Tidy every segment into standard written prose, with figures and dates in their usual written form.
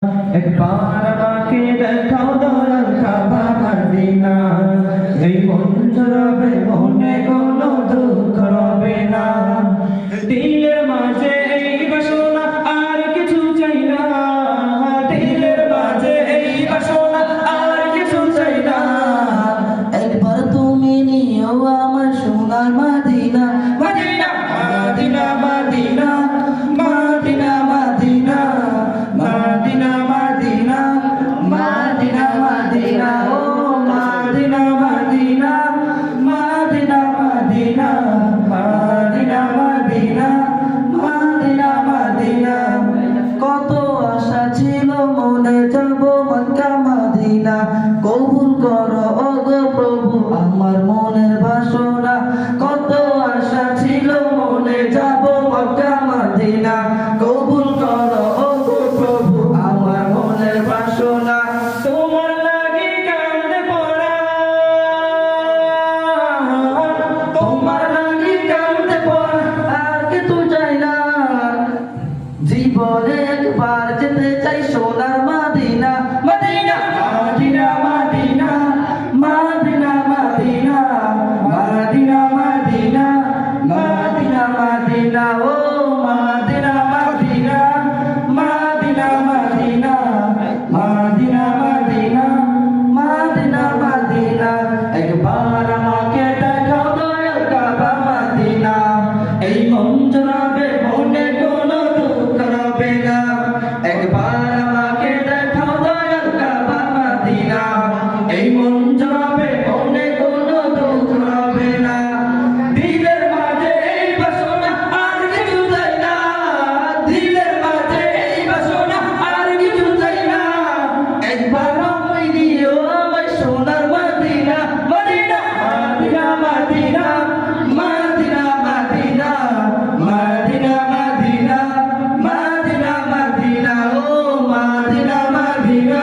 একবার আমাকে দেখাও দয়াল কাবা মদিনা, এই মন জড়াবে মনে কোনো দুঃখ রবে না। দিলের মাঝে এই বাসনা আর কিছু চাই না, দিলের মাঝে এই বাসনা আর কিছু চাই না। একবার তুমি নিও আমার সোনার Medina, Medina Medina Medina Medina Medina Medina Medina Medina Medina ও Medina Medina Medina Medina Medina Medina Medina Medina. কত আশা ছিল মনে যাব মক্কা মদিনা, কবুল করো ওগো প্রভু আমার মনের বাসনা। কত আশা ছিল মনে যাব মক্কা মদিনা, কবুল করো ওগো প্রভু আমার মনের বাসনা। তোমার লাগি কান্দে পড়া, তোমার লাগি কান্দে পড়া আর কিছু চাই না, জীবনে একবার যেতে চাই সোনার Medina. Medina Medina Medina Medina Medina Medina Medina Medina Medina ও Medina Medina Medina Medina Medina Medina Medina Medina. একবার আমাকে দেখাও দয়াল কাবা মদিনা, এই মন জড়াবে মনে কোনো দুঃখ রবে না। একবার আমাকে দেখাও দয়াল কাবা মদিনা, এই মন জড়াবে মনে কোনো দুঃখ রবে না। দিলের মাঝে এই বাসনা আর কিছু চাই না, দিলের মাঝে এই বাসনা আর কিছু চাই না। একবার আমায় দিও আমার সোনার Medina, Medina Medina Medina Medina Medina Medina Medina Medina Medina ও Medina Medina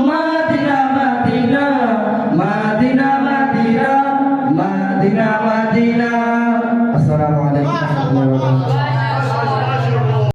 Medina Medina Medina Medina Medina Medina.